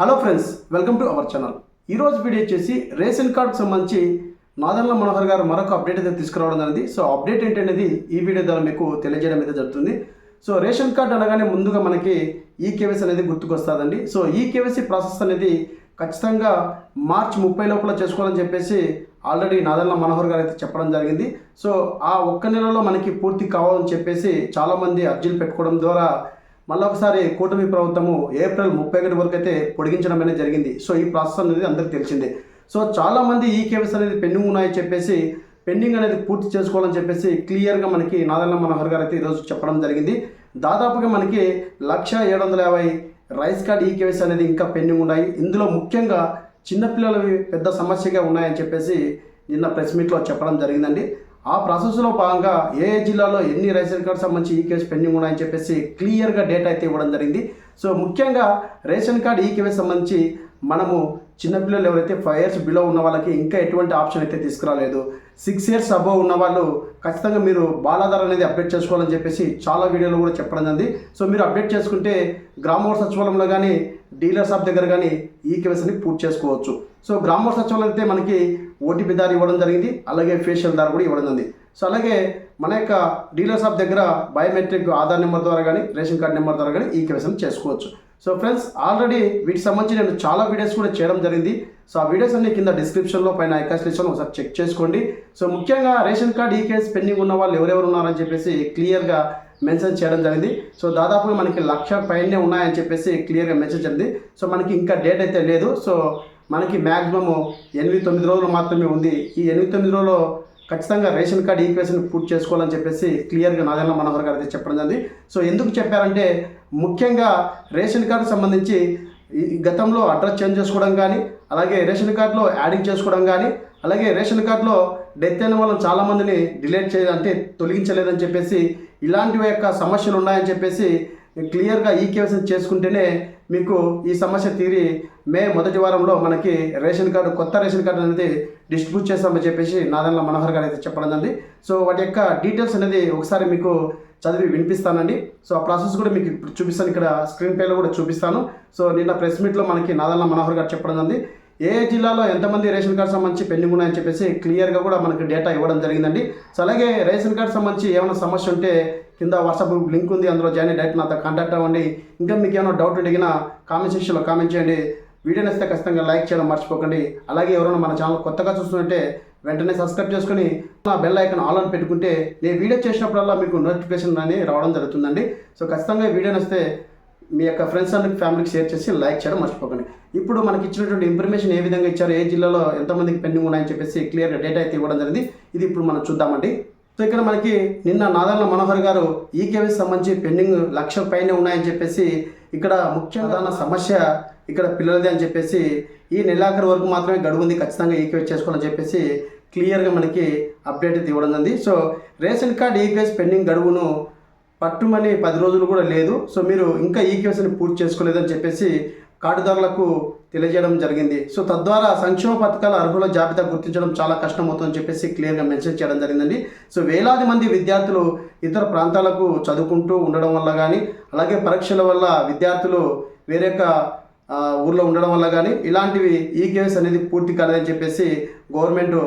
Hello friends, welcome to our channel. ఈరోజు video వచ్చేసి ration కార్డుకు సంబంధించి నాదెండ్ల మనోహర్ గారు మరొక అప్డేట్ అయితే తీసుకురావడం జరిగింది. సో అప్డేట్ ఏంటనేది ఈ వీడియో ద్వారా మీకు తెలియజేయడం అయితే జరుగుతుంది. సో రేషన్ కార్డు అనగానే ముందుగా మనకి ఈకేవైసీ అనేది గుర్తుకొస్తుందండి. సో ఈకేవైసీ ప్రాసెస్ అనేది ఖచ్చితంగా మార్చి 30 లోపల చేసుకోవాలని చెప్పేసి ఆల్రెడీ నాదెండ్ల మనోహర్ గారు అయితే చెప్పడం జరిగింది. సో ఆ ఒక్క నెలలో మనకి పూర్తి కావాలని చెప్పేసి చాలామంది అర్జీలు పెట్టుకోవడం ద్వారా మళ్ళీ ఒకసారి కూటమి ప్రభుత్వము ఏప్రిల్ 31 వరకు అయితే పొడిగించడం అనేది జరిగింది. సో ఈ ప్రాసెస్ అనేది అందరికీ తెలిసిందే. సో చాలామంది ఈ కేవైసీ అనేది పెండింగ్ ఉన్నాయని చెప్పేసి పెండింగ్ అనేది పూర్తి చేసుకోవాలని చెప్పేసి క్లియర్గా మనకి నాదెండ్ల మనోహర్ గారు అయితే ఈరోజు చెప్పడం జరిగింది. దాదాపుగా మనకి 1,750 రైస్ కార్డ్ ఈ కేవైసీ అనేది ఇంకా పెండింగ్ ఉన్నాయి. ఇందులో ముఖ్యంగా చిన్నపిల్లలవి పెద్ద సమస్యగా ఉన్నాయని చెప్పేసి నిన్న ప్రెస్ మీట్లో చెప్పడం జరిగిందండి. ఆ ప్రాసెస్లో భాగంగా ఏ జిల్లాలో ఎన్ని రేషన్ కార్డు సంబంధించి ఈ కేసు పెండింగ్ ఉన్నాయని చెప్పేసి క్లియర్గా డేటా అయితే ఇవ్వడం జరిగింది. సో ముఖ్యంగా రేషన్ కార్డు ఈ కేసు సంబంధించి మనము చిన్నపిల్లలు ఎవరైతే 5 years బిలో ఉన్న వాళ్ళకి ఇంకా ఎటువంటి ఆప్షన్ అయితే తీసుకురాలేదు. 6 years అబోవ్ ఉన్న వాళ్ళు ఖచ్చితంగా మీరు బాలాధార్ అనేది అప్డేట్ చేసుకోవాలని చెప్పేసి చాలా వీడియోలో కూడా చెప్పడం జరిగింది. సో మీరు అప్డేట్ చేసుకుంటే గ్రామ సచివాలయంలో కానీ డీలర్ షాప్ దగ్గర కానీ ఈ కేవైసీని పూర్తి చేసుకోవచ్చు. సో గ్రామ సచివాలయం అయితే మనకి ఓటీపీ దారి ఇవ్వడం జరిగింది, అలాగే ఫేషియల్ దారి కూడా ఇవ్వడం జరిగింది. సో అలాగే మన యొక్క డీలర్ షాప్ దగ్గర బయోమెట్రిక్ ఆధార్ నెంబర్ ద్వారా కానీ రేషన్ కార్డ్ నెంబర్ ద్వారా కానీ ఈ కేవైసీని చేసుకోవచ్చు. సో ఫ్రెండ్స్, ఆల్రెడీ వీటికి సంబంధించి నేను చాలా వీడియోస్ కూడా చేయడం జరిగింది. సో ఆ వీడియోస్ అన్ని కింద డిస్క్రిప్షన్లో పైన ఐకాన్స్ లిస్ట్లో ఒకసారి చెక్ చేసుకోండి. సో ముఖ్యంగా రేషన్ కార్డ్ ఈ కేసు పెండింగ్ ఉన్న వాళ్ళు ఎవరెవరు ఉన్నారని చెప్పేసి క్లియర్గా మెన్షన్ చేయడం జరిగింది. సో దాదాపుగా మనకి 1,00,000 పైనే ఉన్నాయని చెప్పేసి క్లియర్గా మెన్షన్ చేయండి. సో మనకి ఇంకా డేట్ అయితే లేదు. సో మనకి మ్యాక్సిమము 8-9 రోజులు మాత్రమే ఉంది. ఈ 8-9 రోజుల్లో ఖచ్చితంగా రేషన్ కార్డ్ ఈక్వేషన్ పూర్తి చేసుకోవాలని చెప్పేసి క్లియర్గా నాదెండ్ల మనోహర్ గారు అయితే చెప్పడం జరిగింది. సో ఎందుకు చెప్పారంటే ముఖ్యంగా రేషన్ కార్డు సంబంధించి గతంలో అడ్రస్ చేంజ్ చేసుకోవడం కానీ, అలాగే రేషన్ కార్డులో యాడింగ్ చేసుకోవడం కానీ, అలాగే రేషన్ కార్డులో డెత్ అయిన వాళ్ళని చాలామందిని డిలీట్ అంటే తొలగించలేదని చెప్పేసి ఇలాంటివి యొక్క సమస్యలు ఉన్నాయని చెప్పేసి క్లియర్గా ఈ కేవైసీ చేసుకుంటేనే మీకు ఈ సమస్య తీరి మే 1వ వారంలో మనకి రేషన్ కార్డు కొత్త రేషన్ కార్డు అనేది డిస్ట్రిబ్యూట్ చేస్తామని చెప్పేసి నాదెండ్ల మనోహర్ గారు అయితే చెప్పడం జరిగింది. సో వాటి యొక్క డీటెయిల్స్ అనేది ఒకసారి మీకు చదివి వినిపిస్తానండి. సో ఆ ప్రాసెస్ కూడా మీకు ఇప్పుడు చూపిస్తాను, ఇక్కడ స్క్రీన్ పైలో కూడా చూపిస్తాను. సో నిన్న ప్రెస్ మీట్లో మనకి నాదెండ్ల మనోహర్ గారు చెప్పడం జరిగింది. ఏ జిల్లాలో ఎంతమంది రేషన్ కార్డు సంబంధించి పెండింగ్ ఉన్నాయని చెప్పేసి క్లియర్గా కూడా మనకి డేటా ఇవ్వడం జరిగిందండి. సో అలాగే రేషన్ కార్డు సంబంధించి ఏమైనా సమస్య ఉంటే కింద వాట్సాప్ లింక్ ఉంది, అందులో జాయిన్ అయ్యి డైరెక్ట్ నాతో కాంటాక్ట్ అవ్వండి. ఇంకా మీకు ఏమైనా డౌట్ అడిగినా కామెంట్ సెక్షన్లో కామెంట్ చేయండి. వీడియో నచ్చితే ఖచ్చితంగా లైక్ చేయడం మర్చిపోకండి. అలాగే ఎవరైనా మన ఛానల్ కొత్తగా చూస్తుంటే వెంటనే సబ్స్క్రైబ్ చేసుకుని నా బెల్ ఐకాన్ ఆల్ అని పెట్టుకుంటే నేను వీడియో చేసినప్పుడల్లా మీకు నోటిఫికేషన్ అని రావడం జరుగుతుందండి. సో ఖచ్చితంగా వీడియో నచ్చితే మీ యొక్క ఫ్రెండ్స్ అండ్ ఫ్యామిలీకి షేర్ చేసి లైక్ చేయడం మర్చిపోకండి. ఇప్పుడు మనకి ఇచ్చినటువంటి ఇన్ఫర్మేషన్ ఏ విధంగా ఇచ్చారు, ఏ జిల్లాలో ఎంతమందికి పెండింగ్ ఉన్నాయని చెప్పేసి క్లియర్గా డేటా అయితే ఇవ్వడం జరిగింది. ఇది ఇప్పుడు మనం చూద్దామండి. సో ఇక్కడ మనకి నిన్న నాదెండ్ల మనోహర్ గారు ఈ కేవైసీ సంబంధించి పెండింగ్ 1,00,000 పైనే ఉన్నాయని చెప్పేసి ఇక్కడ ముఖ్యంగా సమస్య ఇక్కడ పిల్లలది అని చెప్పేసి ఈ నెలాఖరు వరకు మాత్రమే గడువు ఉంది, ఖచ్చితంగా ఈ కేవైసీ చేసుకోవాలని చెప్పేసి క్లియర్గా మనకి అప్డేట్ అయితే ఇవ్వడం జరిగింది. సో రేషన్ కార్డ్ ఈ కేవైసీ పెండింగ్ గడువును పట్టుమని 10 రోజులు కూడా లేదు. సో మీరు ఇంకా ఈ కేవైసీని పూర్తి చేసుకోలేదని చెప్పేసి కార్డుదారులకు తెలియజేయడం జరిగింది. సో తద్వారా సంక్షేమ పథకాల అర్హుల జాబితా గుర్తించడం చాలా కష్టమవుతుందని చెప్పేసి క్లియర్గా మెన్షన్ చేయడం జరిగిందండి. సో వేలాది మంది విద్యార్థులు ఇతర ప్రాంతాలకు చదువుకుంటూ ఉండడం వల్ల కానీ, అలాగే పరీక్షల వల్ల విద్యార్థులు వేరే ఊర్లో ఉండడం వల్ల కానీ ఇలాంటివి ఈ కేవైసీ అనేది పూర్తి కాలేదని చెప్పేసి గవర్నమెంట్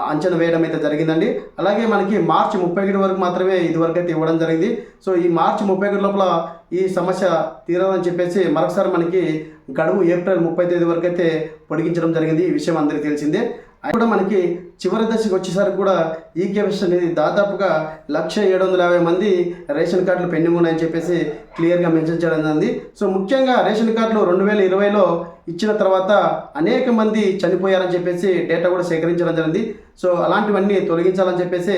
అంచనా వేయడం అయితే జరిగిందండి. అలాగే మనకి మార్చి 31 వరకు మాత్రమే ఇదివరకు అయితే ఇవ్వడం జరిగింది. సో ఈ మార్చి 31 లోపల ఈ సమస్య తీరాలని చెప్పేసి మరొకసారి మనకి గడువు ఏప్రిల్ 30 వరకు అయితే పొడిగించడం జరిగింది. ఈ విషయం అందరికీ తెలిసిందే. కూడా మనకి చివరి దశకు వచ్చేసరికి కూడా ఈ కేవైసీ అనేది దాదాపుగా 1,750 మంది రేషన్ కార్డులు పెండింగ్ ఉన్నాయని చెప్పేసి క్లియర్గా మెన్షన్ చేయడం జరిగింది. సో ముఖ్యంగా రేషన్ కార్డులు 2020లో ఇచ్చిన తర్వాత అనేక మంది చనిపోయారని చెప్పేసి డేటా కూడా సేకరించడం జరిగింది. సో అలాంటివన్నీ తొలగించాలని చెప్పేసి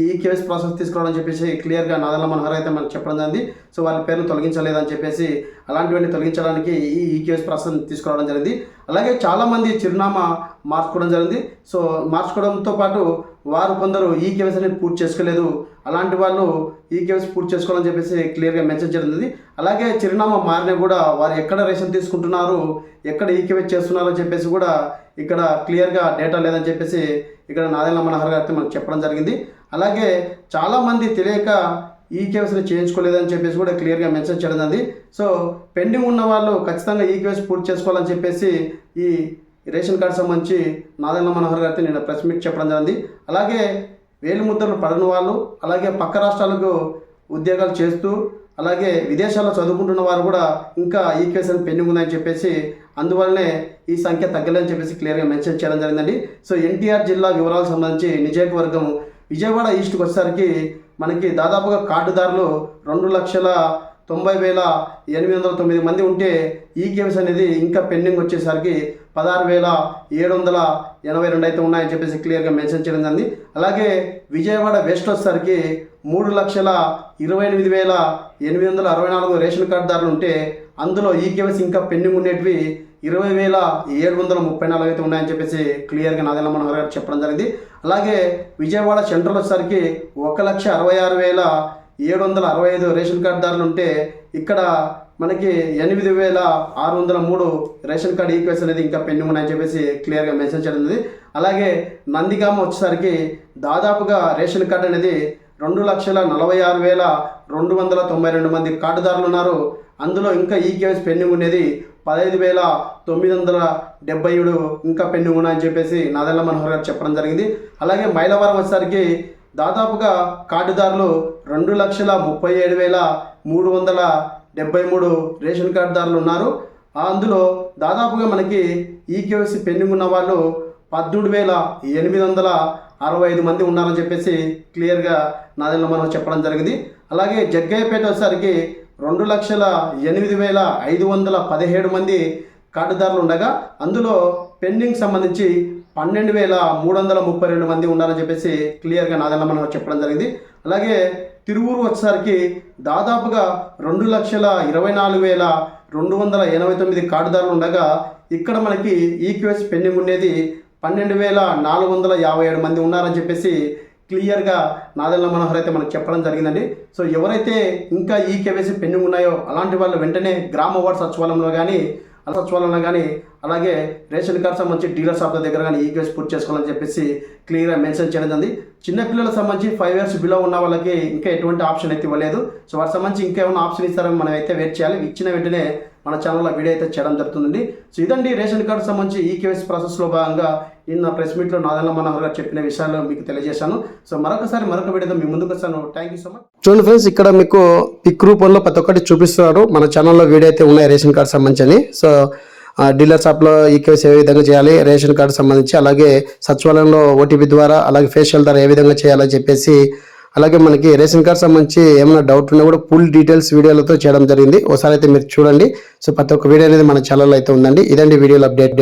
ఈ కేవైసీ ప్రాసెస్ తీసుకురావడం చెప్పేసి క్లియర్గా నాదెండ్ల మనోహర్ అయితే మనకు చెప్పడం జరిగింది. సో వాళ్ళ పేర్లు తొలగించలేదని చెప్పేసి అలాంటివన్నీ తొలగించడానికి ఈ కేవైసీ ప్రాసెస్ తీసుకురావడం జరిగింది. అలాగే చాలామంది చిరునామా మార్చుకోవడం జరిగింది. సో మార్చుకోవడంతో పాటు వారు కొందరు ఈ కేవైసీని పూర్తి చేసుకోలేదు, అలాంటి వాళ్ళు ఈ కేవైసీ పూర్తి చేసుకోవాలని చెప్పేసి క్లియర్గా మెన్షన్ జరిగింది. అలాగే చిరునామా మారినా కూడా వారు ఎక్కడ రేషన్ తీసుకుంటున్నారు, ఎక్కడ ఈ కేవైసీ చేస్తున్నారని చెప్పేసి కూడా ఇక్కడ క్లియర్గా డేటా లేదని చెప్పేసి ఇక్కడ నాదెండ్ల మనోహర్ గారు అయితే మనకు చెప్పడం జరిగింది. అలాగే చాలామంది తెలియక ఈకేవైసీ చేయించుకోలేదని చెప్పేసి కూడా క్లియర్గా మెన్షన్ చేయడం జరిగింది. సో పెండింగ్ ఉన్న వాళ్ళు ఖచ్చితంగా ఈకేవైసీ పూర్తి చేసుకోవాలని చెప్పేసి ఈ రేషన్ కార్డు సంబంధించి నాదెండ్ల మనోహర్ గారితో నేను ప్రెస్ మీట్ చెప్పడం జరిగింది. అలాగే వేలిముద్రలు పడని వాళ్ళు, అలాగే పక్క రాష్ట్రాలకు ఉద్యోగాలు చేస్తూ అలాగే విదేశాల్లో చదువుకుంటున్న వారు కూడా ఇంకా ఈకేవైసీ పెండింగ్ ఉందని చెప్పేసి అందువల్లనే ఈ సంఖ్య తగ్గలేదని చెప్పేసి క్లియర్గా మెన్షన్ చేయడం జరిగిందండి. సో ఎన్టీఆర్ జిల్లా వివరాలకు సంబంధించి నియోజకవర్గం విజయవాడ ఈస్ట్కి వచ్చేసరికి మనకి దాదాపుగా కార్డుదారులు 2,90,809 మంది ఉంటే ఈకేవైసీ అనేది ఇంకా పెండింగ్ వచ్చేసరికి 16,782 అయితే ఉన్నాయని చెప్పేసి క్లియర్గా మెన్షన్ చేయడం జరిగింది. అలాగే విజయవాడ వెస్ట్ వచ్చేసరికి 3,28,864 రేషన్ కార్డుదారులు ఉంటే అందులో ఈకేవైసీ ఇంకా పెండింగ్ ఉండేటివి 20,734 అయితే ఉన్నాయని చెప్పేసి క్లియర్గా నాదెండ్ల మనోహర్ గారు చెప్పడం జరిగింది. అలాగే విజయవాడ సెంట్రల్ వచ్చేసరికి 1,66,765 రేషన్ కార్డుదారులు ఉంటే ఇక్కడ మనకి 8,603 రేషన్ కార్డు ఈకేవైసీ అనేది ఇంకా పెండింగ్ ఉన్నాయని చెప్పేసి క్లియర్గా మెన్షన్ చేయడం జరిగింది. అలాగే నందిగామ వచ్చేసరికి దాదాపుగా రేషన్ కార్డు అనేది 2,46,292 మంది కార్డుదారులు ఉన్నారు. అందులో ఇంకా ఈకేవైసీ పెండింగ్ ఉండేది 15,977 ఇంకా పెండింగ్ ఉన్నాయని చెప్పేసి నాదెండ్ల మనోహర్ గారు చెప్పడం జరిగింది. అలాగే మైలవరం వచ్చేసరికి దాదాపుగా కార్డుదారులు 2,37,373 రేషన్ కార్డుదారులు ఉన్నారు. అందులో దాదాపుగా మనకి ఈకేవైసీ పెండింగ్ ఉన్న వాళ్ళు 13,865 మంది ఉన్నారని చెప్పేసి క్లియర్గా నాదెండ్ల మనోహర్ చెప్పడం జరిగింది. అలాగే జగ్గయ్యపేట వచ్చేసరికి 2,08,517 మంది కార్డుదారులు ఉండగా అందులో పెండింగ్ సంబంధించి 12,332 మంది ఉన్నారని చెప్పేసి క్లియర్గా నాదెండ్ల మనోహర్ చెప్పడం జరిగింది. అలాగే తిరువూరు వచ్చేసరికి దాదాపుగా 2,24,289 కార్డుదారులు ఉండగా ఇక్కడ మనకి ఈకేవైసీ పెండింగ్ ఉండేది 12,457 మంది ఉన్నారని చెప్పేసి క్లియర్గా నాదెండ్ల మనోహర్ అయితే మనకు చెప్పడం జరిగిందండి. సో ఎవరైతే ఇంకా ఈకేవైసీ పెండింగ్ ఉన్నాయో అలాంటి వాళ్ళు వెంటనే గ్రామ వార్డు సచివాలయంలో కానీ అలాగే రేషన్ కార్డు సంబంధించి డీలర్ షాప్ల దగ్గర కానీ ఈకేవైసీ పూర్తి చేసుకోవాలని చెప్పేసి క్లియర్గా మెన్షన్ చేయడం జరిగింది. చిన్నపిల్లలకు సంబంధించి 5 years బిలో ఉన్న వాళ్ళకి ఇంకా ఎటువంటి ఆప్షన్ అయితే ఇవ్వలేదు. సో వాటి సంబంధించి ఇంకేమైనా ఆప్షన్ ఇస్తారని మనం అయితే వెయిట్ చేయాలి. ఇచ్చిన వెంటనే మన ఛానల్లో వీడియో అయితే చేయడం జరుగుతుందండి. సో ఇదండి రేషన్ కార్డు సంబంధించి ఈకేవైసీ ప్రాసెస్లో భాగంగా నిన్న ప్రెస్ మీట్లో నాదెండ్ల మనోహర్ గారు చెప్పిన విషయాలు మీకు తెలియజేశాను. సో మరొక వీడియోతో మీ ముందుకు వస్తాను. Thank you so much. చూడండి ఫ్రెండ్స్, ఇక్కడ మీకు పిక్ రూపంలో ప్రతి ఒక్కటి చూపిస్తున్నారు. మన ఛానల్లో వీడియో అయితే ఉన్నాయి రేషన్ కార్డు సంబంధించి. సో డీలర్ షాప్లో ఈకేవైసీ ఏ విధంగా చేయాలి, రేషన్ కార్డు సంబంధించి, అలాగే సచివాలయంలో ఓటీపీ ద్వారా, అలాగే ఫేషియల్ ద్వారా ఏ విధంగా చేయాలని చెప్పేసి, అలాగే మనకి రేషన్ కార్డు సంబంధించి ఏమైనా డౌట్ ఉన్నా కూడా ఫుల్ డీటెయిల్స్ వీడియోలతో చేయడం జరిగింది. ఒకసారి అయితే మీరు చూడండి. సో ప్రతి ఒక్క వీడియో అనేది మన ఛానల్లో అయితే ఉందండి. ఇదండి వీడియోలో అప్డేట్.